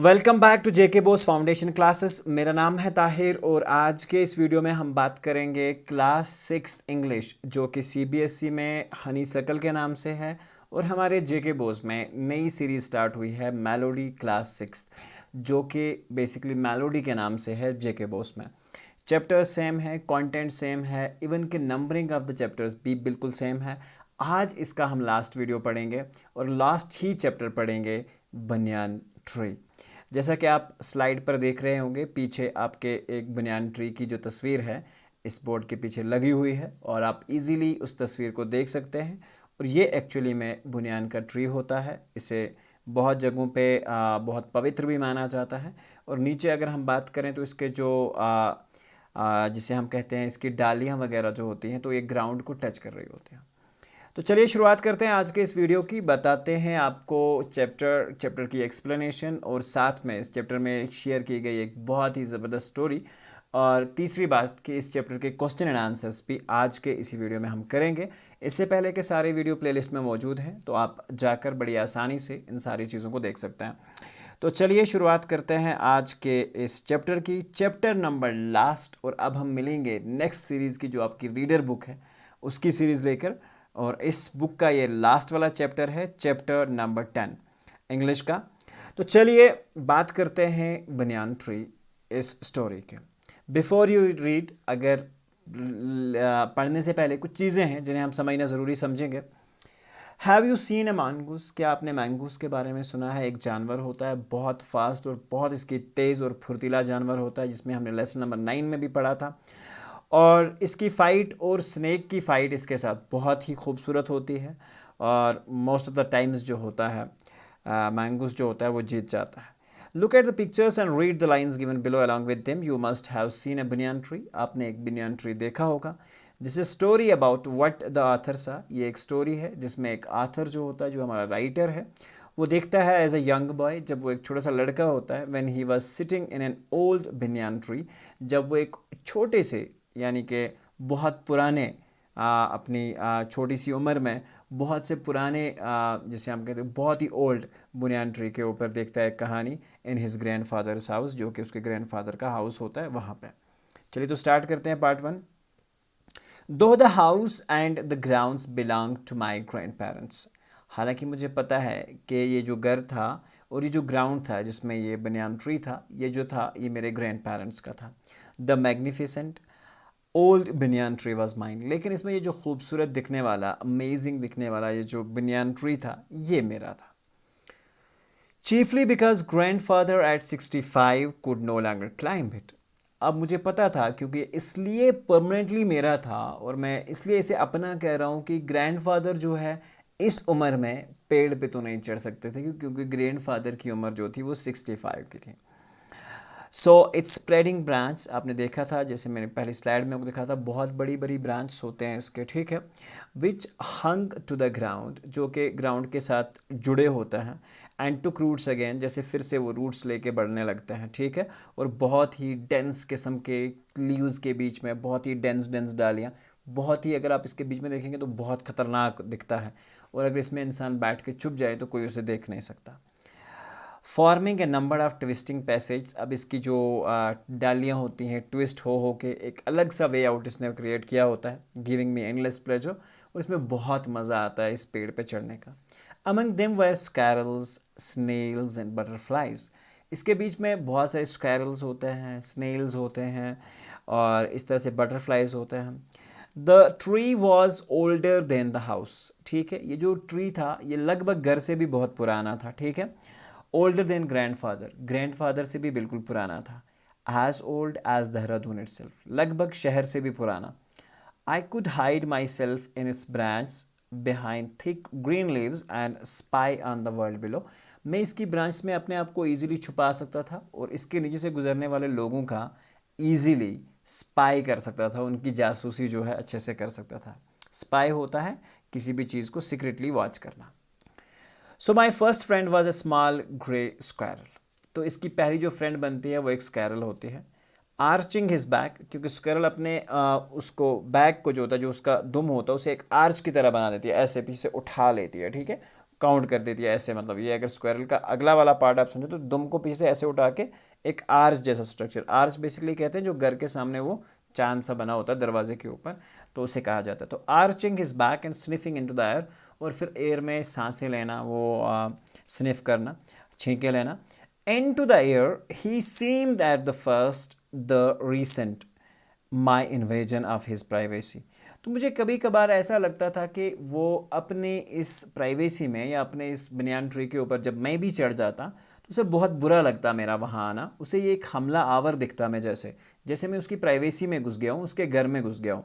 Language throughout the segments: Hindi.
Welcome back to JK Bose foundation classes. मेरा नाम है ताहिर और आज के इस वीडियो में हम बात करेंगे क्लास 6 इंग्लिश जो कि सीबीएसई में हनी सर्कल के नाम से है और हमारे जेके बोस में नई सीरीज़ स्टार्ट हुई है मेलोडी क्लास 6 जो कि बेसिकली मेलोडी के नाम से है जेके बोस में। चैप्टर सेम है, कंटेंट सेम है, इवन कि नंबरिंग ऑफ द चैप्टर्स भी बिल्कुल सेम है। आज इसका हम लास्ट वीडियो पढ़ेंगे और लास्ट ही चैप्टर पढ़ेंगे बनियान ट्री। जैसा कि आप स्लाइड पर देख रहे होंगे, पीछे आपके एक बनियान ट्री की जो तस्वीर है इस बोर्ड के पीछे लगी हुई है और आप इजीली उस तस्वीर को देख सकते हैं। और ये एक्चुअली में बनियान का ट्री होता है। इसे बहुत जगहों पे बहुत पवित्र भी माना जाता है। और नीचे अगर हम बात करें तो इसके जो जिसे हम कहते हैं इसकी डालियाँ वगैरह जो होती हैं तो ये ग्राउंड को टच कर रही होती हैं। तो चलिए शुरुआत करते हैं आज के इस वीडियो की। बताते हैं आपको चैप्टर की एक्सप्लेनेशन और साथ में इस चैप्टर में शेयर की गई एक बहुत ही ज़बरदस्त स्टोरी। और तीसरी बात कि इस चैप्टर के क्वेश्चन एंड आंसर्स भी आज के इसी वीडियो में हम करेंगे। इससे पहले के सारे वीडियो प्लेलिस्ट में मौजूद हैं तो आप जाकर बड़ी आसानी से इन सारी चीज़ों को देख सकते हैं। तो चलिए शुरुआत करते हैं आज के इस चैप्टर की। चैप्टर नंबर लास्ट, और अब हम मिलेंगे नेक्स्ट सीरीज़ की जो आपकी रीडर बुक है उसकी सीरीज़ लेकर। और इस बुक का ये लास्ट वाला चैप्टर है, चैप्टर नंबर 10 इंग्लिश का। तो चलिए बात करते हैं बनियान ट्री इस स्टोरी के। बिफोर यू रीड, अगर पढ़ने से पहले कुछ चीज़ें हैं जिन्हें हम समझना ज़रूरी समझेंगे। Have you seen a mongoose? क्या आपने मैंगूस के बारे में सुना है? एक जानवर होता है बहुत फास्ट और बहुत इसकी तेज़ और फुर्तीला जानवर होता है, जिसमें हमने लेसन नंबर 9 में भी पढ़ा था। और इसकी फ़ाइट और स्नेक की फ़ाइट इसके साथ बहुत ही खूबसूरत होती है और मोस्ट ऑफ द टाइम्स जो होता है मैंगूस जो होता है वो जीत जाता है। Look at the pictures and read the lines given below along with them. You must have seen a banyan tree. आपने एक बनियान ट्री देखा होगा। This is story about what the author saw. ये एक स्टोरी है जिसमें एक आथर जो होता है, जो हमारा राइटर है, वो देखता है एज अ यंग बॉय, जब वो एक छोटा सा लड़का होता है, when he was sitting in an old banyan tree, जब वो एक छोटे से यानी कि बहुत पुराने अपनी छोटी सी उम्र में बहुत से पुराने जिसे हम कहते हैं बहुत ही ओल्ड बनियान ट्री के ऊपर देखता है कहानी in his grand fathers house, जो कि उसके ग्रैंड फादर का हाउस होता है वहाँ पे। चलिए तो स्टार्ट करते हैं पार्ट 1। दो the house and the grounds belong to my grandparents. हालांकि मुझे पता है कि ये जो घर था और ये जो ग्राउंड था जिसमें ये बनियान ट्री था, ये जो था ये मेरे ग्रैंड पेरेंट्स का था। The magnificent old banyan tree was mine. लेकिन इसमें ये जो खूबसूरत दिखने वाला, अमेजिंग दिखने वाला ये जो बनियान ट्री था, ये मेरा था। Chiefly because grandfather at 65 could no longer climb it. अब मुझे पता था क्योंकि इसलिए परमानेंटली मेरा था और मैं इसलिए इसे अपना कह रहा हूँ कि ग्रैंड फादर जो है इस उम्र में पेड़ पे तो नहीं चढ़ सकते थे, क्योंकि ग्रैंड फादर की उम्र जो थी वो 65 की थी। सो इट्स स्प्रेडिंग ब्रांच, आपने देखा था जैसे मैंने पहली स्लाइड में आपको देखा था, बहुत बड़ी बड़ी ब्रांच होते हैं इसके, ठीक है। विच हंग टू द ग्राउंड, जो कि ग्राउंड के साथ जुड़े होते हैं। एंड टुक रूट्स अगेन, जैसे फिर से वो रूट्स लेके बढ़ने लगते हैं, ठीक है। और बहुत ही डेंस किस्म के लीव्स के बीच में बहुत ही डेंस डेंस डालियाँ, बहुत ही, अगर आप इसके बीच में देखेंगे तो बहुत ख़तरनाक दिखता है। और अगर इसमें इंसान बैठ के छुप जाए तो कोई उसे देख नहीं सकता। Forming a number of twisting passage, अब इसकी जो डालियाँ होती हैं ट्विस्ट हो के एक अलग सा वे आउट इसने क्रिएट किया होता है, गिविंग मी एंडलेस प्लेजर, और इसमें बहुत मज़ा आता है इस पेड़ पे चढ़ने का। Among them were squirrels, snails and butterflies. इसके बीच में बहुत सारे स्कैरल्स होते हैं, स्नेल्स होते हैं और इस तरह से बटरफ्लाइज होते हैं। The tree was older than the house, ठीक है। ये जो ट्री था ये लगभग घर से भी बहुत पुराना था, ठीक है। ओल्डर देन ग्रैंड फादर से भी बिल्कुल पुराना था। As old as Dehradun itself, लगभग शहर से भी पुराना। I could hide myself in its branch behind thick green leaves and spy on the world below. मैं इसकी ब्रांच में अपने आप को ईजिली छुपा सकता था और इसके नीचे से गुजरने वाले लोगों का ईजिली स्पाई कर सकता था, उनकी जासूसी जो है अच्छे से कर सकता था। स्पाई होता है किसी भी चीज़ को सीक्रेटली वॉच करना। So my first friend was a small grey squirrel. तो इसकी पहली जो फ्रेंड बनती है वो एक स्क्वायरल होती है। आर्चिंग हिज बैक, क्योंकि स्क्वायरल अपने उसको बैक को जो होता है, जो उसका दुम होता है, उसे एक आर्च की तरह बना देती है, ऐसे पीछे उठा लेती है, ठीक है। काउंट कर देती है ऐसे, मतलब ये अगर स्क्वायरल का अगला वाला पार्ट आप समझो तो दुम को पीछे से ऐसे उठा के एक आर्च जैसा स्ट्रक्चर, आर्च बेसिकली कहते हैं जो घर के सामने वो चांद सा बना होता है दरवाजे के ऊपर, तो उसे कहा जाता है। तो arching his back and sniffing into the air, और फिर एयर में सांसें लेना, वो स्निफ करना, छींके लेना। Into the air he seemed at the first the recent my invasion of his privacy. तो मुझे कभी कभार ऐसा लगता था कि वो अपने इस प्राइवेसी में या अपने इस बनियान ट्री के ऊपर जब मैं भी चढ़ जाता तो उसे बहुत बुरा लगता मेरा वहाँ आना, उसे ये एक हमला आवर दिखता मैं, जैसे जैसे मैं उसकी प्राइवेसी में घुस गया हूँ, उसके घर में घुस गया हूँ।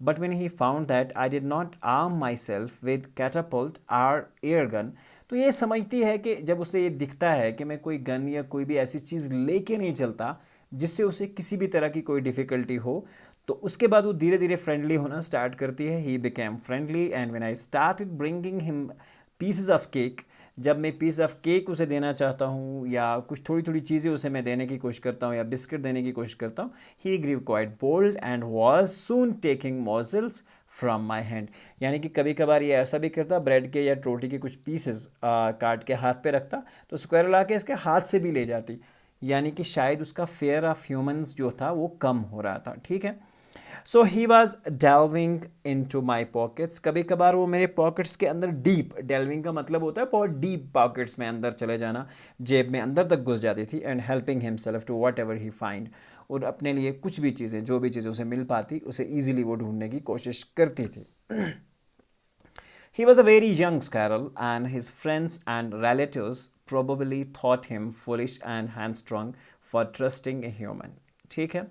But when he found that I did not arm myself with catapult or air gun, तो ये समझती है कि जब उसे ये दिखता है कि मैं कोई गन या कोई भी ऐसी चीज़ लेके नहीं चलता जिससे उसे किसी भी तरह की कोई डिफ़िकल्टी हो, तो उसके बाद वो धीरे धीरे फ्रेंडली होना स्टार्ट करती है। He became friendly and when I started bringing him pieces of cake, जब मैं पीस ऑफ केक उसे देना चाहता हूँ या कुछ थोड़ी थोड़ी चीज़ें उसे मैं देने की कोशिश करता हूँ या बिस्किट देने की कोशिश करता हूँ, he grew quite bold and was soon taking morsels from my hand. यानी कि कभी कभार ये ऐसा भी करता, ब्रेड के या रोटी के कुछ पीसेस काट के हाथ पे रखता तो स्क्वायरल आके इसके हाथ से भी ले जाती, यानी कि शायद उसका फेयर ऑफ ह्यूमंस जो था वो कम हो रहा था। ठीक है, so he was delving into my pockets, कभी कभार वो मेरे पॉकेट्स के अंदर डीप, डेल्विंग का मतलब होता है बहुत डीप पॉकेट्स में अंदर चले जाना, जेब में अंदर तक घुस जाती थी। And helping himself to whatever he find, और अपने लिए कुछ भी चीज़ें, जो भी चीज़ें उसे मिल पाती उसे ईजिली वो ढूंढने की कोशिश करती थी। He was a very young squirrel, and his friends and relatives probably thought him foolish and hamstrung for trusting a human. ठीक है,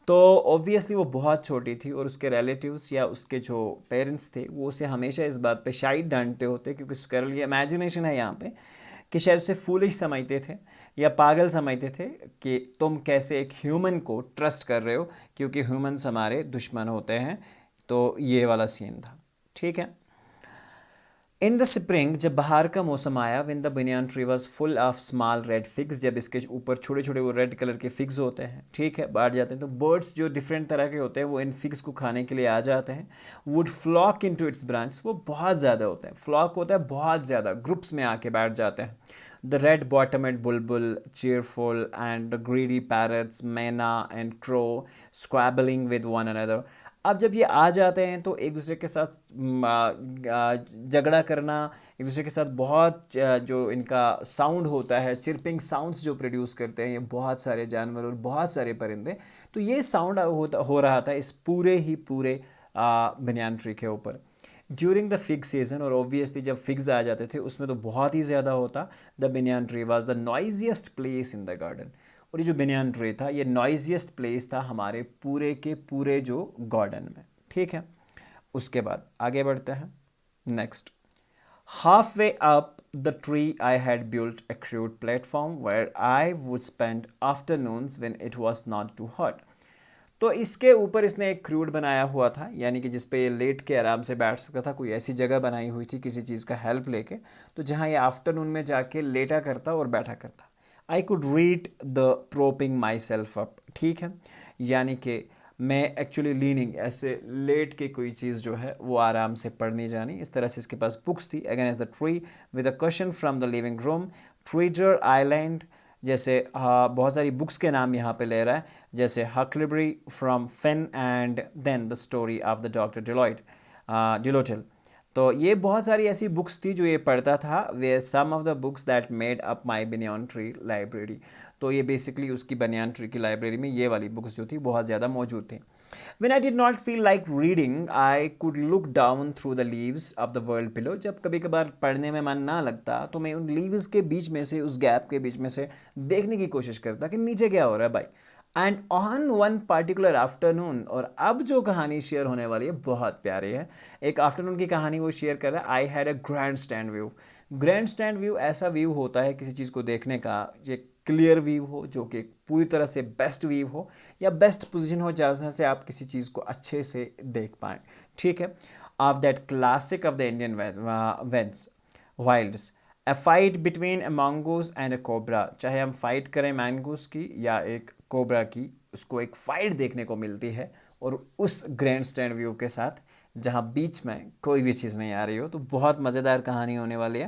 तो ऑब्वियसली वो बहुत छोटी थी और उसके रिलेटिव्स या उसके जो पेरेंट्स थे वो उसे हमेशा इस बात पे शायद डांटते होते, क्योंकि स्क्वायरल ये इमेजिनेशन है यहाँ पे, कि शायद उसे फूलिश समझते थे या पागल समझते थे कि तुम कैसे एक ह्यूमन को ट्रस्ट कर रहे हो, क्योंकि ह्यूमन्स हमारे दुश्मन होते हैं। तो ये वाला सीन था। ठीक है, इन द स्प्रिंग, जब बाहर का मौसम आया, win the banyan tree was full of small red figs, जब इसके ऊपर छोटे छोटे वो रेड कलर के फिग्स होते हैं, ठीक है, बाहर जाते हैं, तो बर्ड्स जो डिफरेंट तरह के होते हैं वो इन फिग्स को खाने के लिए आ जाते हैं। Would flock into its branch, वो बहुत ज़्यादा होते हैं, फ्लॉक होता है बहुत ज़्यादा, ग्रुप्स में आके बैठ जाते हैं। The red bottomed bulbul cheerful and the greedy parrots mynah and crow squabbling with one another. अब जब ये आ जाते हैं तो एक दूसरे के साथ झगड़ा करना, एक दूसरे के साथ बहुत जो इनका साउंड होता है, चिरपिंग साउंड्स जो प्रोड्यूस करते हैं ये बहुत सारे जानवर और बहुत सारे परिंदे, तो ये साउंड हो रहा था इस पूरे बनियान ट्री के ऊपर ड्यूरिंग द फिग सीजन। और ऑब्वियसली जब फिग्स आ जाते थे उसमें तो बहुत ही ज़्यादा होता। The banyan tree was the noisiest place in the garden, और ये जो बनियान ट्री था ये नॉइजिएस्ट प्लेस था हमारे पूरे के पूरे जो गार्डन में। ठीक है, उसके बाद आगे बढ़ते हैं next. Half way up the tree I had built a crude platform where I would spend afternoons when it was not too hot। तो इसके ऊपर इसने एक क्रूड बनाया हुआ था, यानी कि जिस पे ये लेट के आराम से बैठ सकता था, कोई ऐसी जगह बनाई हुई थी किसी चीज़ का हेल्प लेके, तो जहाँ ये आफ्टरनून में जाके लेटा करता और बैठा करता। I could read the propping myself up, ठीक है, यानी कि मैं एक्चुअली लीनिंग, ऐसे लेट के कोई चीज़ जो है वो आराम से पढ़नी जानी, इस तरह से इसके पास बुक्स थी। Against the tree with a question from the living room, treasure island, जैसे बहुत सारी बुक्स के नाम यहाँ पे ले रहा है, जैसे Huckleberry from Finn and then the story of the doctor Dolittle. तो ये बहुत सारी ऐसी बुक्स थी जो ये पढ़ता था। Were some of the books that made up my banyan tree library, तो ये बेसिकली उसकी बनियान ट्री की लाइब्रेरी में ये वाली बुक्स जो थी बहुत ज़्यादा मौजूद थी। When I did not feel like reading, I could look down through the leaves of the world below। जब कभी कभार पढ़ने में मन ना लगता तो मैं उन लीव्स के बीच में से, उस गैप के बीच में से देखने की कोशिश करता कि नीचे क्या हो रहा है भाई। And on one particular afternoon, और अब जो कहानी शेयर होने वाली है बहुत प्यारी है। एक आफ्टरनून की कहानी वो शेयर कर रहा है। I had a grand stand view. Grand stand view ऐसा व्यू होता है किसी चीज़ को देखने का, ये क्लियर व्यू हो, जो कि पूरी तरह से बेस्ट व्यू हो या बेस्ट पोजीशन हो जहाँ से आप किसी चीज़ को अच्छे से देख पाएँ। ठीक है, of that classic of the Indian वेंस wilds, a fight between a mongoose and a cobra. चाहे हम फाइट करें मैंगूस की या एक कोबरा की, उसको एक फाइट देखने को मिलती है और उस ग्रैंड स्टैंड व्यू के साथ जहाँ बीच में कोई भी चीज़ नहीं आ रही हो। तो बहुत मज़ेदार कहानी होने वाली है।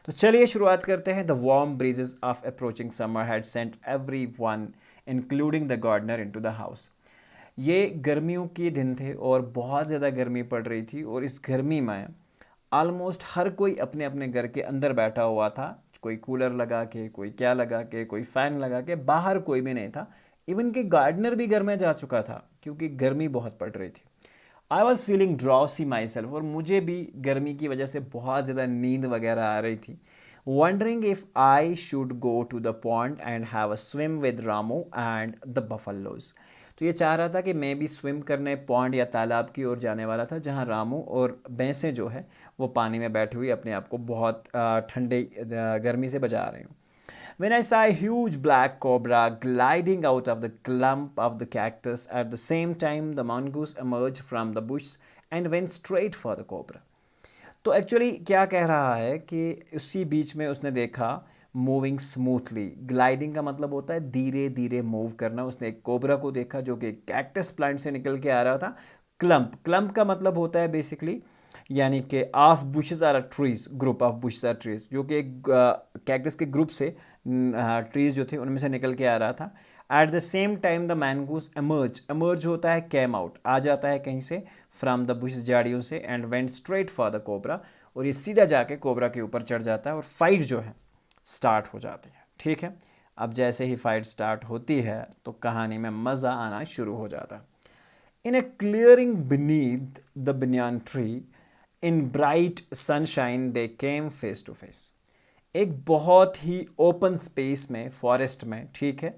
तो चलिए शुरुआत करते हैं। The warm breezes of approaching summer had sent everyone including the gardener into the house. ये गर्मियों के दिन थे और बहुत ज़्यादा गर्मी पड़ रही थी, और इस गर्मी में ऑलमोस्ट हर कोई अपने अपने घर के अंदर बैठा हुआ था। कोई कूलर लगा के, कोई क्या लगा के, कोई फ़ैन लगा के, बाहर कोई भी नहीं था। इवन कि गार्डनर भी घर में जा चुका था क्योंकि गर्मी बहुत पड़ रही थी। I was feeling drowsy myself, और मुझे भी गर्मी की वजह से बहुत ज़्यादा नींद वगैरह आ रही थी। Wondering if I should go to the pond and have a swim with Ramu and the buffaloes. तो ये चाह रहा था कि मैं भी स्विम करने पॉन्ड या तालाब की ओर जाने वाला था, जहाँ रामू और भैंसें जो है वो पानी में बैठी हुई अपने आप को बहुत ठंडे गर्मी से बचा रही हूँ। When I saw a huge black cobra gliding out of the clump of the cactus, at the same time the mongoose emerged from the bush and went straight for the cobra. तो एक्चुअली क्या कह रहा है कि उसी बीच में उसने देखा मूविंग स्मूथली। ग्लाइडिंग का मतलब होता है धीरे धीरे मूव करना। उसने एक कोबरा को देखा जो कि कैक्टस प्लांट से निकल के आ रहा था। क्लम्प, क्लम्प का मतलब होता है बेसिकली, यानी कि of bushes or trees, group of bushes or trees, जो कि एक कैक्टस के ग्रुप से ट्रीज जो थे उनमें से निकल के आ रहा था। At the same time the mongoose emerge, emerge होता है कैम आउट, आ जाता है कहीं से, फ्रॉम द बुश, झाड़ियों से, and went straight for the cobra, और ये सीधा जाके कोबरा के ऊपर चढ़ जाता है और फाइट जो है स्टार्ट हो जाती है। ठीक है, अब जैसे ही फाइट स्टार्ट होती है तो कहानी में मज़ा आना शुरू हो जाता है। In a clearing beneath the banyan tree in bright sunshine they came face to face. एक बहुत ही ओपन स्पेस में, फॉरेस्ट में, ठीक है,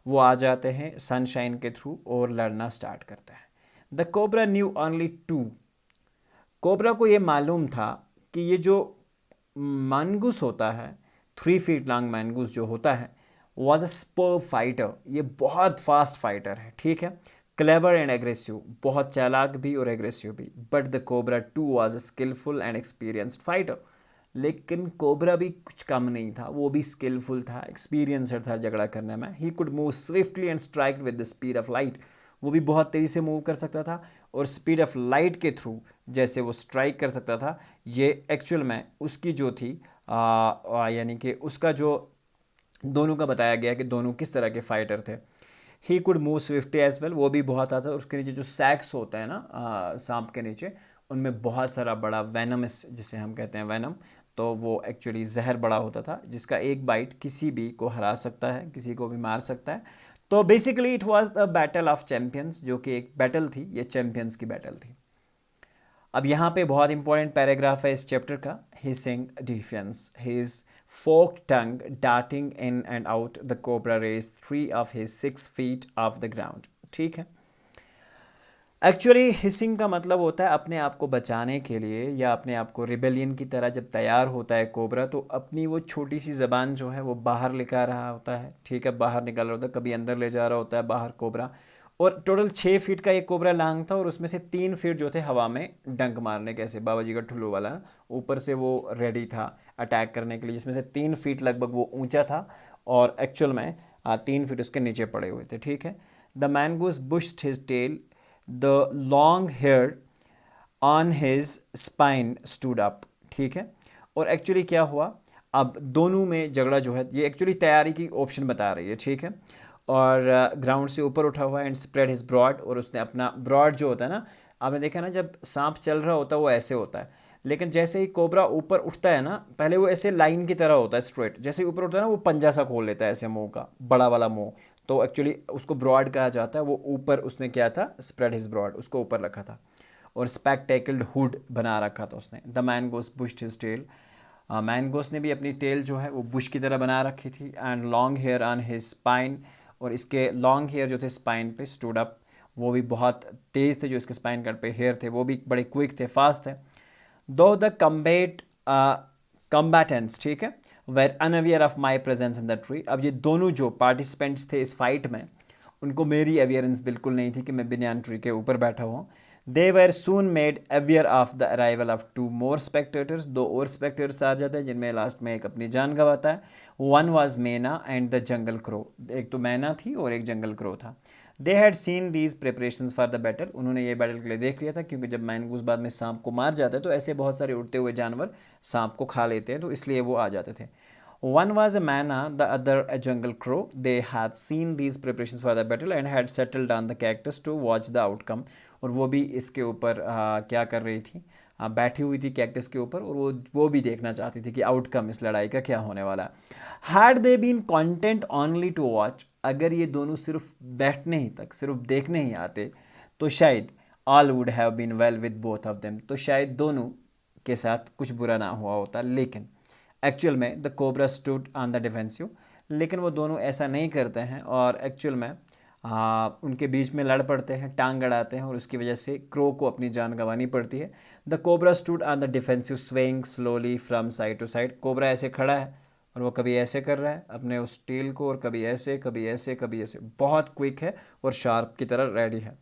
वो आ जाते हैं सनशाइन के थ्रू और लड़ना स्टार्ट करते हैं। The cobra knew only too. Cobra को ये मालूम था कि ये जो मैनगूस होता है, 3 फीट लॉन्ग मैनगूस जो होता है, वॉज अ स्पर फाइटर। ये बहुत फास्ट फाइटर है, ठीक है, क्लेवर एंड एग्रेसिव, बहुत चालाक भी और एग्रेसिव भी। But the cobra too was a skilful and experienced fighter. लेकिन कोबरा भी कुछ कम नहीं था, वो भी स्किलफुल था, एक्सपीरियंसड था झगड़ा करने में। ही could move swiftly and strike with the speed of light. वो भी बहुत तेज़ी से मूव कर सकता था और स्पीड ऑफ लाइट के थ्रू जैसे वो स्ट्राइक कर सकता था। ये एक्चुअल में उसकी जो थी यानी कि उसका जो दोनों का बताया गया कि दोनों किस तरह के फाइटर थे। He could move swiftly as well, वो भी बहुत आता। उसके नीचे जो सैक्स होता है ना सांप के नीचे, उनमें बहुत सारा बड़ा वेनमस, जिसे हम कहते हैं वेनम, तो वो एक्चुअली जहर बड़ा होता था जिसका एक बाइट किसी भी को हरा सकता है, किसी को भी मार सकता है। तो basically it was the battle of champions, जो कि एक बैटल थी, ये चैंपियंस की बैटल थी। अब यहाँ पे बहुत इंपॉर्टेंट पैराग्राफ है इस चैप्टर का। Hissing defence, his forked tongue darting in and out, the cobra raised 3 of his 6 feet off the ground. ठीक है, एक्चुअली हिसिंग का मतलब होता है अपने आप को बचाने के लिए या अपने आप को रिबेलियन की तरह जब तैयार होता है कोबरा, तो अपनी वो छोटी सी ज़बान जो है वो बाहर लेकर रहा होता है। ठीक है, बाहर निकाल रहा होता है, कभी अंदर ले जा रहा होता है बाहर कोबरा। और टोटल 6 फीट का एक कोबरा लांग था, और उसमें से 3 फीट जो थे हवा में डंक मारने, कैसे बाबा जी का ठुल्लू वाला, ऊपर से वो रेडी था अटैक करने के लिए, जिसमें से 3 फीट लगभग वो ऊंचा था और एक्चुअल में 3 फीट उसके नीचे पड़े हुए थे। ठीक है, the mongoose bushed his tail, the long hair on his spine stood up. ठीक है, और एक्चुअली क्या हुआ, अब दोनों में झगड़ा जो है, ये एक्चुअली तैयारी की ऑप्शन बता रही है। ठीक है, और ग्राउंड से ऊपर उठा हुआ है एंड स्प्रेड हिज ब्रॉड, और उसने अपना ब्रॉड जो होता है ना, आपने देखा ना जब सांप चल रहा होता है वो ऐसे होता है, लेकिन जैसे ही कोबरा ऊपर उठता है ना, पहले वो ऐसे लाइन की तरह होता है स्ट्रेट, जैसे ही ऊपर उठता है ना वो पंजा सा खोल लेता है ऐसे मुंह का, बड़ा वाला मुंह। तो एक्चुअली उसको ब्रॉड कहा जाता है। वो ऊपर उसने क्या था, स्प्रेड हिज ब्रॉड, उसको ऊपर रखा था, और स्पेक्टेकल्ड हुड बना रखा था उसने। द मैनगोस बुश्ड हिज टेल, मैनगोस ने भी अपनी टेल जो है वो बुश की तरह बना रखी थी। And long hair on his spine, और इसके लॉन्ग हेयर जो थे स्पाइन पे स्टूड अप, वो भी बहुत तेज़ थे, जो इसके स्पाइन कट पे हेयर थे वो भी बड़े क्विक थे, फास्ट थे। दो द कम्बैटेंट्स, ठीक है, were unaware of my presence in the tree. अब ये दोनों जो पार्टिसिपेंट्स थे इस फाइट में, उनको मेरी अवेयरेंस बिल्कुल नहीं थी कि मैं बिन्यान ट्री के ऊपर बैठा हुआ। They were soon made aware of the arrival of 2 more spectators. 2 और स्पेक्टेटर्स आ जाते हैं, जिनमें लास्ट में एक अपनी जान गंवाता है। वन वॉज मैना एंड द जंगल क्रो, एक तो मैना थी और एक जंगल क्रो था। They had seen these preparations for the battle, उन्होंने ये बैटल के लिए देख लिया था, क्योंकि जब मैनगूस बाद में सांप को मार जाता है तो ऐसे बहुत सारे उड़ते हुए जानवर सांप को खा लेते हैं, तो इसलिए वो आ जाते थे. One was a manna, the other a jungle crow. They had seen these preparations for the battle and had settled on the cactus to watch the outcome. और वो भी इसके ऊपर क्या कर रही थी, बैठी हुई थी कैक्टस के ऊपर, और वो भी देखना चाहती थी कि आउटकम इस लड़ाई का क्या होने वाला है. Had they been content only to watch, अगर ये दोनों सिर्फ बैठने ही तक, सिर्फ देखने ही आते, तो शायद all would have been well with both of them, तो शायद दोनों के साथ कुछ बुरा ना हुआ होता. लेकिन एक्चुअल में the cobra stood on the defensive, लेकिन वो दोनों ऐसा नहीं करते हैं और एक्चुअल में उनके बीच में लड़ पड़ते हैं, टांग अड़ाते हैं, और उसकी वजह से क्रो को अपनी जान गंवानी पड़ती है. The cobra stood on the defensive swing slowly from side to side, cobra ऐसे खड़ा है और वो कभी ऐसे कर रहा है अपने उस टेल को, और कभी ऐसे कभी ऐसे कभी ऐसे, बहुत क्विक है और शार्प की तरह रेडी है.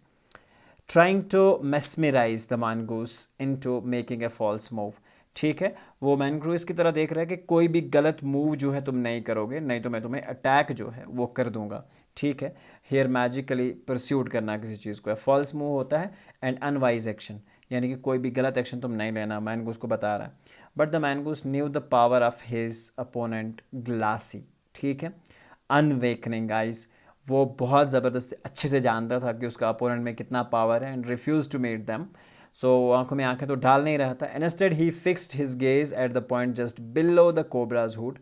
Trying to mesmerize the mongoose into making a false move, ठीक है, वो मैनग्रूस की तरह देख रहा है कि कोई भी गलत मूव जो है तुम नहीं करोगे, नहीं तो मैं तुम्हें अटैक जो है वो कर दूंगा. ठीक है, हेयर मैजिकली परस्यूट करना किसी चीज़ को है. फॉल्स मूव होता है एंड अनवाइज एक्शन, यानी कि कोई भी गलत एक्शन तुम नहीं लेना, मैनगूस को बता रहा है. But the mongoose knew the power of his opponent glassy, ठीक है, अनवेकनिंग आइज, वो बहुत ज़बरदस्त अच्छे से जानता था कि उसका अपोनेंट में कितना पावर है, and refuse to meet them, so आंखों में आंखें तो डाल नहीं रहा था. Instead he fixed his gaze at the point just below the cobra's hood,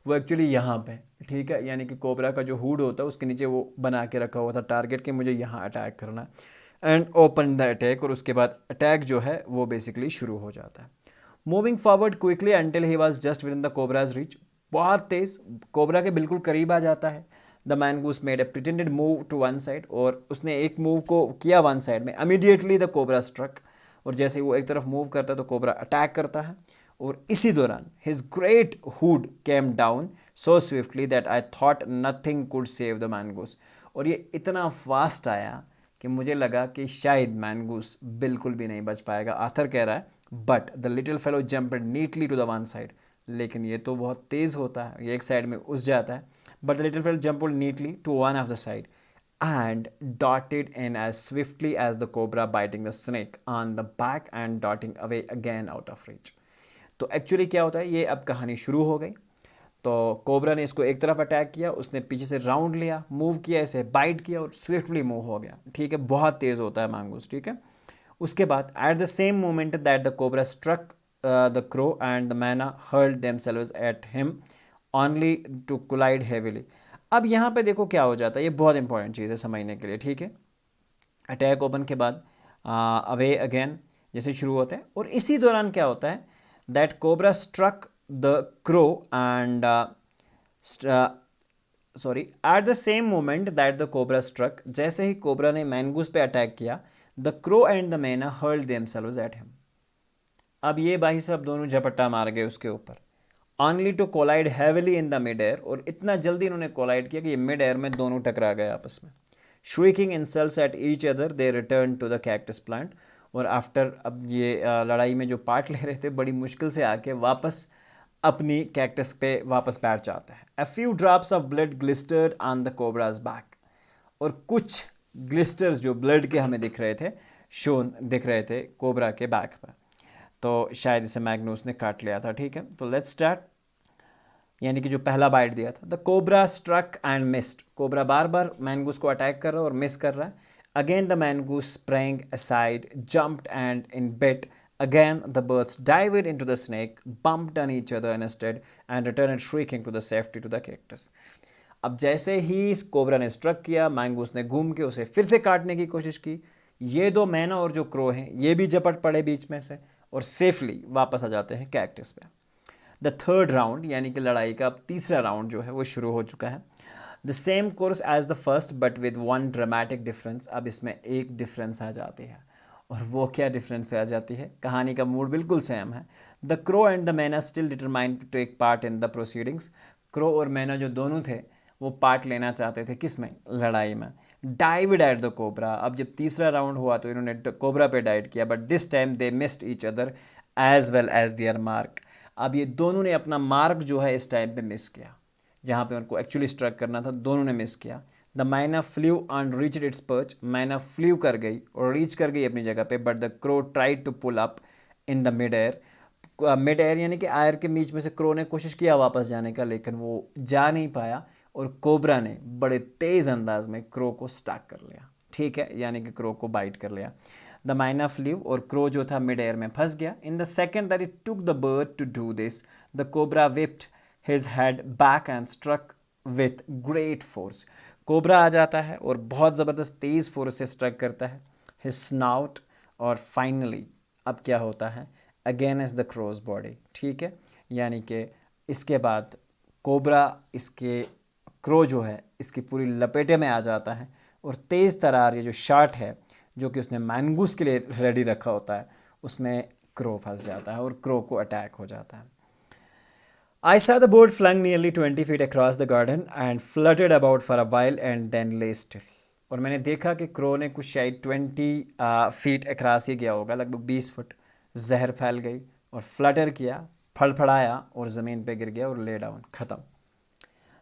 वो एक्चुअली यहाँ पे, ठीक है, यानी कि कोबरा का जो हुड होता है उसके नीचे वो बना के रखा हुआ था टारगेट के, मुझे यहाँ अटैक करना है, एंड ओपन द अटैक, और उसके बाद अटैक जो है वो बेसिकली शुरू हो जाता है. Moving forward quickly until he was just within the cobra's reach, बहुत तेज कोबरा के बिल्कुल करीब आ जाता है. The mongoose made a pretended move to one side, और उसने एक मूव को किया वन साइड में. इमीडिएटली द कोबरा स्ट्रक, और जैसे वो एक तरफ मूव करता है तो कोबरा अटैक करता है, और इसी दौरान his great hood came down so swiftly that I thought nothing could save the mongoose, और ये इतना फास्ट आया कि मुझे लगा कि शायद मैनगूस बिल्कुल भी नहीं बच पाएगा. आथर कह रहा है but the little fellow jumped neatly to the one side, लेकिन ये तो बहुत तेज़ होता है, ये एक साइड में उस जाता है. But the little fellow jumped neatly to one of the side and darted in as swiftly as the cobra, biting the snake on the back and darting away again out of reach. तो एक्चुअली क्या होता है, ये अब कहानी शुरू हो गई. तो कोबरा ने इसको एक तरफ अटैक किया, उसने पीछे से राउंड लिया, मूव किया, ऐसे बाइट किया और स्विफ्टली मूव हो गया. ठीक है, बहुत तेज़ होता है मैंगूस. ठीक है, उसके बाद at the same moment that the cobra struck the crow and the मैना hurled themselves at him only to collide heavily. अब यहाँ पे देखो क्या हो जाता है, ये बहुत इंपॉर्टेंट चीज़ है समझने के लिए. ठीक है, अटैक ओपन के बाद अवे अगेन जैसे शुरू होता है, और इसी दौरान क्या होता है that cobra struck the crow and sorry at the same moment that the cobra struck, जैसे ही कोबरा ने मैनगूस पे अटैक किया, द क्रो एंड द मैना हर्ल्ड देमसेल्व्स एट हिम. अब ये भाई साहब दोनों झपट्टा मार गए उसके ऊपर, only to collide heavily in the mid air, और इतना जल्दी इन्होंने कोलाइड किया कि ये मिड एयर में दोनों टकरा गए आपस में. Shrieking insults at each other they return to the cactus plant, और आफ्टर अब ये लड़ाई में जो पार्ट ले रहे थे बड़ी मुश्किल से आके वापस अपनी कैक्टस पे वापस बैठ जाते हैं. A few drops of blood glistered on the cobra's back, और कुछ ग्लिस्टर्स जो ब्लड के हमें दिख रहे थे, शोन दिख रहे थे कोबरा के बैक पर, तो शायद इसे मैग्नूस ने काट लिया था. ठीक है, तो लेट्स स्टार्ट. यानी कि जो पहला बाइट दिया था, the cobra struck and missed, cobra बार बार मैनगूस को अटैक कर रहा है और मिस कर रहा है. Again the mongoose sprang aside, jumped and in bit. Again the birds dived into the snake, bumped on each other instead and return shrieking to the safety to the cactus. अब जैसे ही कोबरा ने स्ट्रक किया, मैंगूस ने घूम के उसे फिर से काटने की कोशिश की. ये दो मैना और जो क्रो हैं ये भी झपट पड़े बीच में से और सेफली वापस आ जाते हैं कैक्टस पे. द थर्ड राउंड यानी कि लड़ाई का अब तीसरा राउंड जो है वो शुरू हो चुका है. The same course as the first but with one dramatic difference. अब इसमें एक डिफरेंस आ जाती है, और वो क्या डिफरेंस आ जाती है, कहानी का मूड बिल्कुल सेम है. The crow and the myna still determined to take part in the proceedings. Crow और मैना जो दोनों थे वो पार्ट लेना चाहते थे, किस में, लड़ाई में. डाइवड एट द कोबरा. अब जब तीसरा राउंड हुआ तो इन्होंने कोबरा पे डाइव किया, but this time they missed each other as well as their mark. अब ये दोनों ने अपना मार्क जो है इस टाइम पे मिस किया, जहाँ पे उनको एक्चुअली स्ट्रक करना था दोनों ने मिस किया. The myna flew and reached its perch, मैना फ्ल्यू कर गई और रीच कर गई अपनी जगह पे, but the crow tried to pull up in the mid air. Mid air यानी कि एयर के बीच में से क्रो ने कोशिश किया वापस जाने का, लेकिन वो जा नहीं पाया और कोबरा ने बड़े तेज़ अंदाज में क्रो को स्टैक कर लिया, ठीक है, यानी कि क्रो को बाइट कर लिया। द माइना फ्ल्यू और क्रो जो था मिड एयर में फंस गया। In the second that it took the bird to do this, the cobra whipped his head back and struck with great force. Cobra आ जाता है और बहुत ज़बरदस्त तेज़ फोर्स से स्ट्रक करता है हिज स्नाउट, और फाइनली अब क्या होता है, again is the crow's body, ठीक है, यानी कि इसके बाद कोबरा इसके क्रो जो है इसकी पूरी लपेटे में आ जाता है और तेज़ तरार ये जो शार्ट है जो कि उसने मैंगूस के लिए रेडी रखा होता है उसमें क्रो फंस जाता है और क्रो को अटैक हो जाता है। I saw the bird flung nearly 20 feet across the garden and fluttered about for a while and then lay still. और मैंने देखा कि क्रो ने कुछ शायद 20 फीट अक्रॉस ही गया होगा, लगभग 20 फुट, जहर फैल गई और फ्लटर किया, फड़फड़ाया और ज़मीन पे गिर गया और ले डाउन, ख़त्म।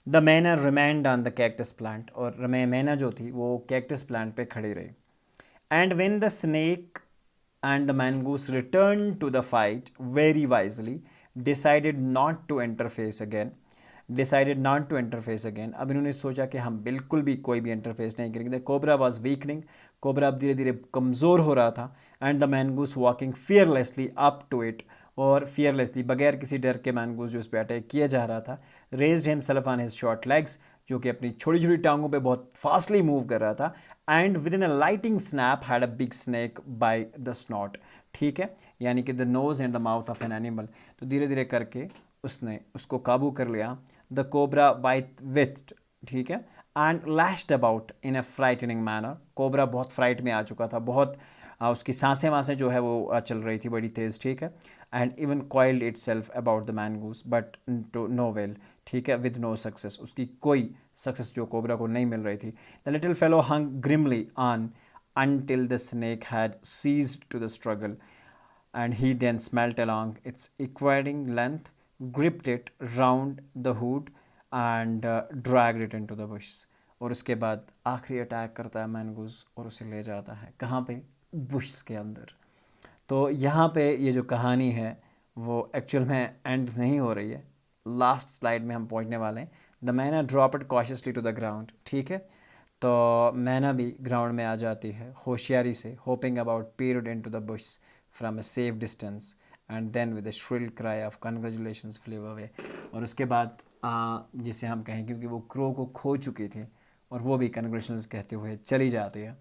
द मैना remained on the cactus plant, और मैना जो थी वो कैक्टस प्लांट पे खड़ी रही। And when the snake and the mongoose returned to the fight very wisely, decided not to interface again, decided not to interface again। अब इन्होंने सोचा कि हम बिल्कुल भी कोई भी इंटरफेस नहीं करेंगे। कोबरा वॉज वीकनिंग, कोबरा अब धीरे धीरे कमज़ोर हो रहा था। And the mongoose walking fearlessly up to it, और फियरलेसली बगैर किसी डर के मैनगूस जो उस पर अटैक किया जा रहा था, raised himself on his short legs, जो कि अपनी छोटी छोटी टांगों पे बहुत फास्टली मूव कर रहा था। And within a lighting snap had a big snack by the snout, ठीक है, यानी कि the nose and the mouth of an animal. तो धीरे धीरे करके उसने उसको काबू कर लिया। द कोबरा बाइट विथ, ठीक है, and lashed about in a frightening manner. Cobra बहुत फ्राइट में आ चुका था, बहुत उसकी सांसें वासें जो है वो चल रही थी बड़ी तेज़, ठीक है। And even coiled itself about the mongoose but to no avail, ठीक है, विद नो सक्सेस, उसकी कोई सक्सेस जो कोबरा को नहीं मिल रही थी। The little fellow hung grimly on until the snake had ceased to the struggle, and he then smelt along its equiding length, gripped it round the hood and dragged it into the bushes। और उसके बाद आखिरी अटैक करता है मैनगूस और उसे ले जाता है कहाँ पे, बुश्स के अंदर। तो यहाँ पे ये जो कहानी है वो एक्चुअल में एंड नहीं हो रही है, लास्ट स्लाइड में हम पहुँचने वाले हैं। The myna dropped cautiously to the ground, ठीक है, तो मैना भी ग्राउंड में आ जाती है होशियारी से, hopping about period into the bush from a safe distance, and then with a shrill cry of congratulations flew away. और उसके बाद जिसे हम कहें, क्योंकि वो क्रो को खो चुकी थी और वो भी कंग्रेचुलेशंस कहते हुए चली जाती है।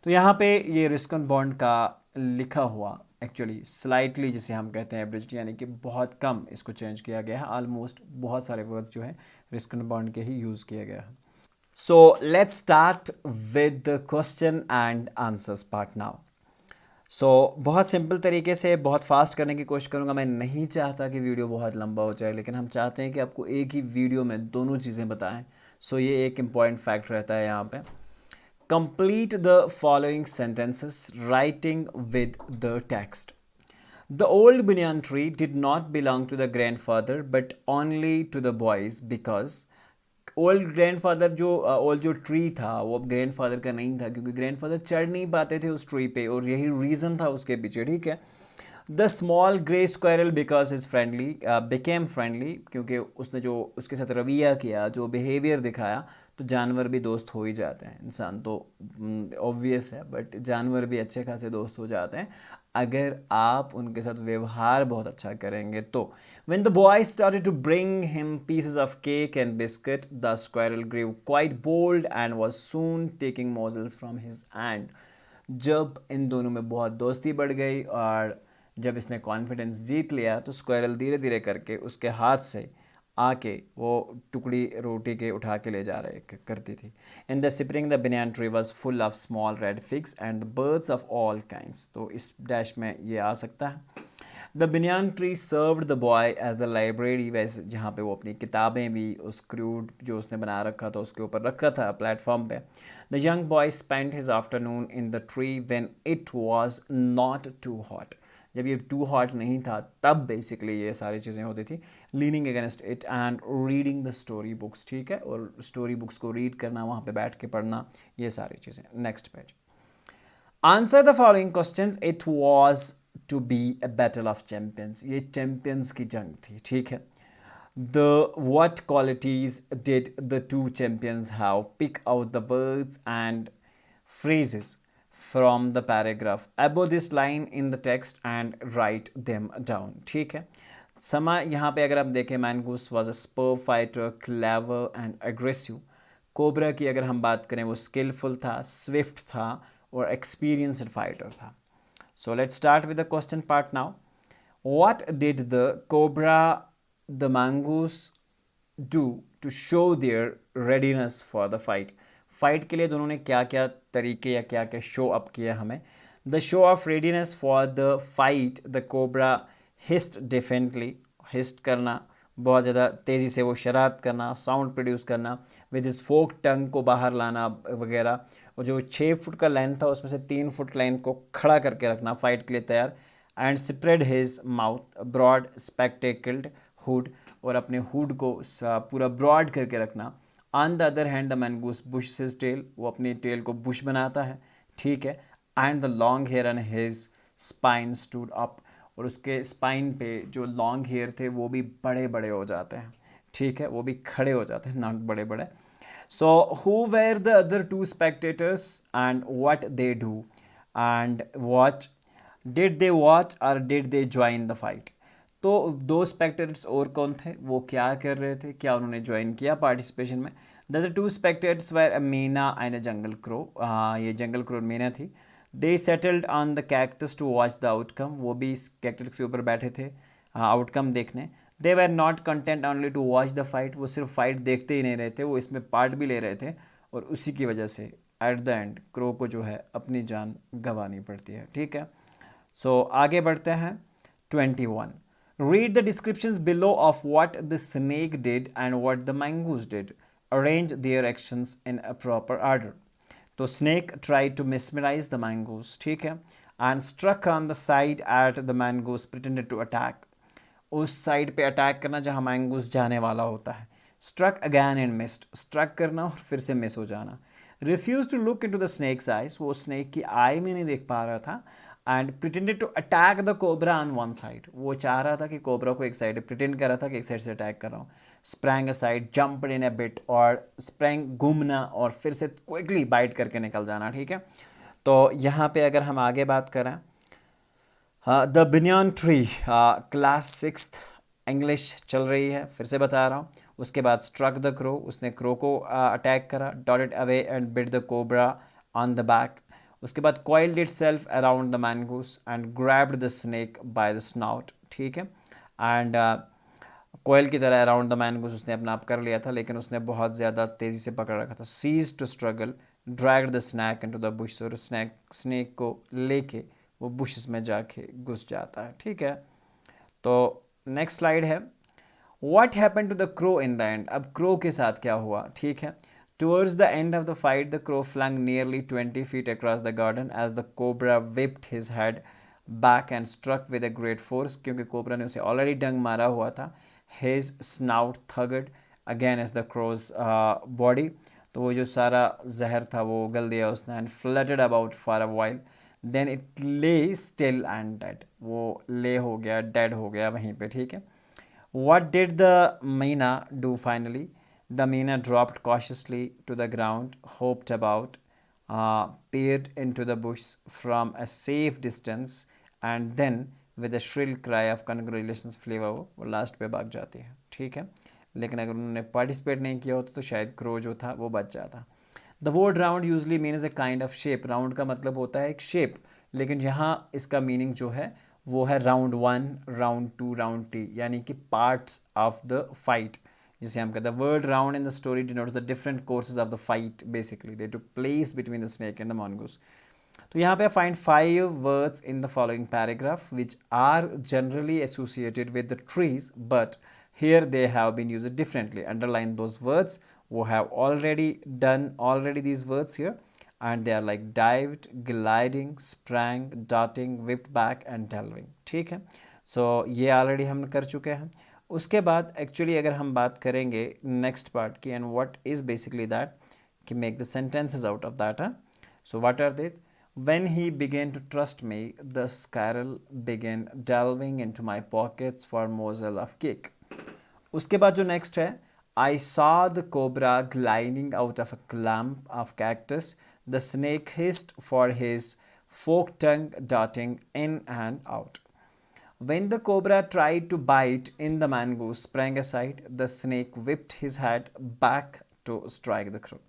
तो यहाँ पे ये रिस्कन बॉन्ड का लिखा हुआ एक्चुअली स्लाइटली जिसे हम कहते हैं एब्रिज्ड, यानी कि बहुत कम इसको चेंज किया गया है, ऑलमोस्ट बहुत सारे वर्ड्स जो है रिस्कन बॉन्ड के ही यूज़ किया गया है। So let's start with the question and answers part now. So बहुत सिंपल तरीके से बहुत फास्ट करने की कोशिश करूँगा। मैं नहीं चाहता कि वीडियो बहुत लंबा हो जाए, लेकिन हम चाहते हैं कि आपको एक ही वीडियो में दोनों चीज़ें बताएं। So ये एक इम्पॉर्टेंट फैक्ट रहता है यहाँ पे। Complete the following sentences writing with the text. The old banyan tree did not belong to the grandfather but only to the boys because old grandfather जो ओल्ड जो ट्री था वो अब ग्रैंडफादर का नहीं था, क्योंकि ग्रैंडफादर चढ़ नहीं पाते थे उस ट्री पे, और यही रीज़न था उसके पीछे, ठीक है। The small grey squirrel because is friendly became friendly, क्योंकि उसने जो उसके साथ रवैया किया, जो बिहेवियर दिखाया, तो जानवर भी दोस्त हो ही जाते हैं। इंसान तो ऑब्वियस है, बट जानवर भी अच्छे खासे दोस्त हो जाते हैं अगर आप उनके साथ व्यवहार बहुत अच्छा करेंगे तो। When the boy started to bring him pieces of cake and biscuit, the squirrel grew quite bold and was soon taking morsels from his hand। जब इन दोनों में बहुत दोस्ती बढ़ गई और जब इसने कॉन्फिडेंस जीत लिया, तो स्क्वायरल धीरे धीरे करके उसके हाथ से आके वो टुकड़ी रोटी के उठा के ले जा रहे करती थी। In the spring the banyan tree was full of small red figs and birds of all kinds। तो इस डैश में ये आ सकता है। The banyan tree served the boy as the library, वैसे जहाँ पे वो अपनी किताबें भी उस क्रूड जो उसने बना रखा था उसके ऊपर रखा था प्लेटफॉर्म पे। The young boy spent his afternoon in the tree when it was not too hot। जब ये टू हॉट नहीं था तब बेसिकली ये सारी चीज़ें होती थी, leaning against it and reading the story books, ठीक है, और स्टोरी बुक्स को रीड करना, वहाँ पे बैठ के पढ़ना, ये सारी चीज़ें। Next page, answer the following questions, it was to be a battle of champions, ये चैंपियंस की जंग थी, ठीक है। The what qualities did the two champions have? Pick out the words and phrases from the paragraph above this line in the text and write them down, ठीक है। समा यहाँ पे अगर आप देखें, mongoose was a superb fighter, clever and aggressive. Cobra की अगर हम बात करें, वो स्किलफुल था, स्विफ्ट था और एक्सपीरियंस्ड फाइटर था। So let's start with the question part now. What did the cobra, the mongoose do to show their readiness for the fight? Fight के लिए दोनों ने क्या क्या तरीके या क्या क्या शो अप किया हमें? The show of readiness for the fight, the cobra hissed differently, hissed करना, बहुत ज़्यादा तेज़ी से वो शरारत करना, साउंड प्रोड्यूस करना, विद इस फोक टंग को बाहर लाना वगैरह, और जो 6 फुट का लेंथ था उसमें से 3 फुट लेंथ को खड़ा करके रखना फाइट के लिए तैयार, and spread his mouth broad spectacled hood, और अपने हुड को पूरा ब्रॉड करके रखना। On the other hand the mongoose bush his tail, वो अपनी टेल को बुश बनाता है, ठीक है। And the long hair and his spine stood up, और उसके स्पाइन पे जो लॉन्ग हेयर थे वो भी बड़े बड़े हो जाते हैं, ठीक है, वो भी खड़े हो जाते हैं, नॉट बड़े बड़े। So who were the other two spectators and what they do and watch, did they watch or did they join the fight? तो दो स्पेक्टेटर्स और कौन थे, वो क्या कर रहे थे, क्या उन्होंने ज्वाइन किया पार्टिसिपेशन में? The other two spectators were a myna and a jungle crow, ये जंगल क्रो मीना थी। They settled on the cactus to watch the outcome, वो भी इस कैक्टस के ऊपर बैठे थे आउटकम देखने। They were not content only to watch the fight, वो सिर्फ फाइट देखते ही नहीं रहे थे, वो इसमें पार्ट भी ले रहे थे, और उसी की वजह से एट द एंड क्रो को जो है अपनी जान गंवानी पड़ती है, ठीक है। सो आगे बढ़ते हैं। 21, read the descriptions below of what the snake did and what the mongoose did, arrange their actions in a proper order. तो snake try to mesmerise the mongoose, ठीक है, and struck on the side at the mongoose pretended to attack, उस साइड पे अटैक करना जहाँ मैंगोस जाने वाला होता है। Struck again and missed, struck करना और फिर से मिस हो जाना। Refuse to look into the snake's eyes, वो स्नेक की आई में नहीं देख पा रहा था। And pretended to attack the cobra on one side, वो चाह रहा था कि कोबरा को एक साइड, प्रिटेंड कर रहा था कि एक साइड से अटैक कर रहा हूँ। Sprang aside, jumped in a bit, और स्प्रैंग घूमना और फिर से क्विकली बाइट करके निकल जाना, ठीक है। तो यहाँ पे अगर हम आगे बात करें, द बिनियन ट्री, क्लास 6 इंग्लिश चल रही है, फिर से बता रहा हूँ। उसके बाद स्ट्रक द क्रो, उसने क्रो को अटैक करा। डॉटेड away and bit the cobra on the back. उसके बाद coiled itself around the mongoose and grabbed the snake by the snout, ठीक है। एंड कोयल की तरह अराउंड द मैंगूस उसने अपना आप कर लिया था, लेकिन उसने बहुत ज़्यादा तेज़ी से पकड़ रखा था। Cease to struggle, dragged the snack into the bush, और स्नेक को लेके वो बुशेस में जाके घुस जाता है, ठीक है। तो नेक्स्ट स्लाइड है, what happened to the crow in the end, अब क्रो के साथ क्या हुआ, ठीक है। Towards the end of the fight the crow flung nearly 20 feet across the garden as the cobra whipped his head back and struck with a great force, क्योंकि कोबरा ने उसे ऑलरेडी डंग मारा हुआ था। हिज स्नाउट थगड again as the crow's body, तो वो जो सारा जहर था वो उगल दिया उसने। And fluttered about for a while, then it lay still and dead, वो ले हो गया, डेड हो गया वहीं पे, ठीक है। What did the Meena do finally? The Meena dropped cautiously to the ground, hopped about, peered into the bush from a safe distance, and then with a shrill cry of congratulations flew over, वो लास्ट पे भाग जाती है, ठीक है। लेकिन अगर उन्होंने पार्टिसिपेट नहीं किया होता तो शायद क्रो जो था वो बच जाता। The word round usually means a kind of shape, round का मतलब होता है एक शेप, लेकिन यहाँ इसका मीनिंग जो है वो है राउंड 1, राउंड 2, राउंड 3, यानी कि पार्ट्स ऑफ द फाइट, जिसे हम कहते हैं। Word round in the story denotes the different courses of the fight, basically they took place between the snake and the mongoose। तो यहाँ पे find 5 words in the following paragraph which are generally associated with the trees, but here they have been used differently. Underline those words who have already these words here, and they are like dived, gliding, sprang, darting, whipped back, and delving. ठीक है। सो ये ऑलरेडी हम कर चुके हैं। उसके बाद एक्चुअली अगर हम बात करेंगे नेक्स्ट पार्ट की, and what is basically that कि make the sentences out of that. So what are they? When he began to trust me, the squirrel began delving into my pockets for morsel of cake. उसके बाद जो नेक्स्ट है, I saw the cobra gliding out of a clump of cactus. The snake hissed for his forked tongue darting in and out. When the cobra tried to bite in, the mango sprang aside. The snake whipped his head back to strike the crow.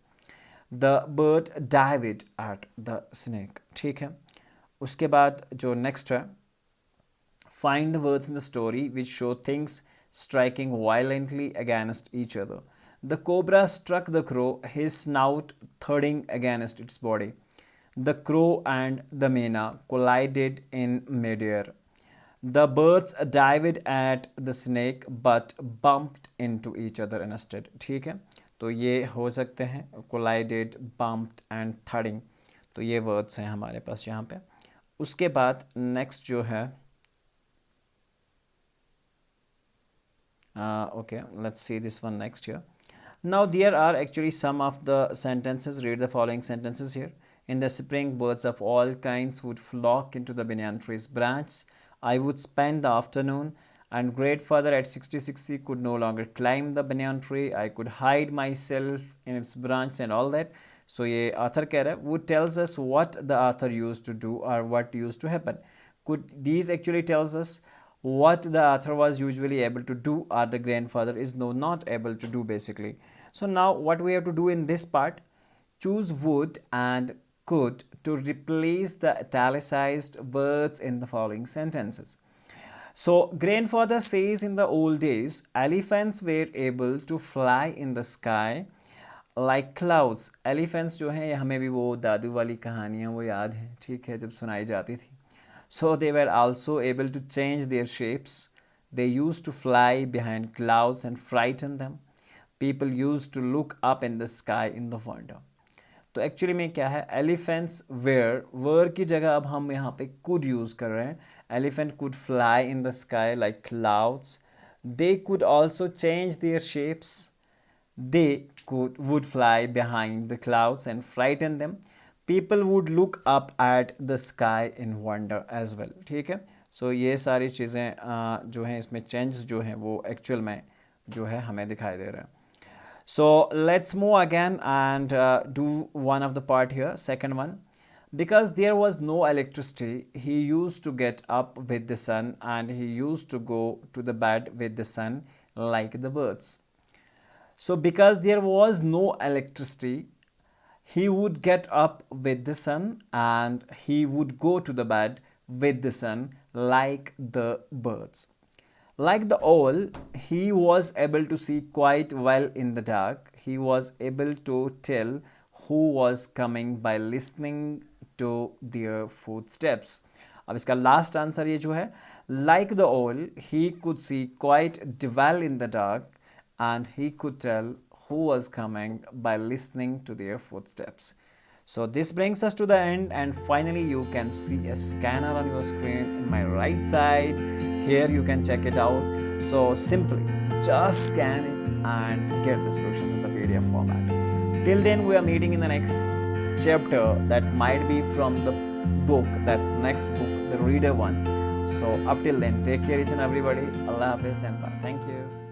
The bird dived at the snake. ठीक है। उसके बाद जो नेक्स्ट है, find the words in the story which show things striking violently against each other. The cobra struck the crow, his snout thudding against its body. The crow and the myna collided in midair. The birds dived at the snake but bumped into each other instead. ठीक है, तो ये हो सकते हैं collided, bumped and thudding, तो ये वर्ड्स हैं हमारे पास यहाँ पे। उसके बाद नेक्स्ट जो है, okay, let's see this one next here. Now there are actually some of the sentences. Read the following sentences here. In the spring, birds of all kinds would flock into the banyan tree's branch. I would spend the afternoon, and grandfather at 66 could no longer climb the banyan tree. I could hide myself in its branch and all that. So ये author कह रहा है, would tells us what the author used to do or what used to happen. Could these actually tells us what the author was usually able to do or the grandfather is not able to do basically. So now what we have to do in this part, choose would and could to replace the italicized words in the following sentences. So grandfather says in the old days elephants were able to fly in the sky like clouds. Elephants जो हैं, हमें भी वो दादू वाली कहानियाँ वो याद हैं, ठीक है, जब सुनाई जाती थी. So they were also able to change their shapes. They used to fly behind clouds and frighten them. People used to look up in the sky in the wonder. तो एक्चुअली में क्या है, एलिफेंट्स वेयर की जगह अब हम यहाँ पे कुड यूज़ कर रहे हैं. Elephant could fly in the sky like clouds. They could also change their shapes. They would fly behind the clouds and frighten them. People would look up at the sky in wonder as well. ठीक है, सो ये सारी चीज़ें जो हैं इसमें चेंज जो हैं वो एक्चुअल में जो है हमें दिखाई दे रहा है. So let's move again and do one of the part here, second one. Because there was no electricity, he used to get up with the sun and he used to go to the bed with the sun like the birds. So because there was no electricity, he would get up with the sun and he would go to the bed with the sun like the birds. Like the owl, he was able to see quite well in the dark. He was able to tell who was coming by listening to their footsteps. अब इसका लास्ट आंसर ये जो है, like the owl, he could see quite well in the dark and he could tell who was coming by listening to their footsteps. So this brings us to the end, and finally you can see a scanner on your screen in my right side. Here you can check it out. So simply just scan it and get the solutions in the PDF format. Till then, we are meeting in the next chapter that might be from the book, that's next book, the reader one. So up till then, take care each and everybody. Allah Hafiz and bye. Thank you.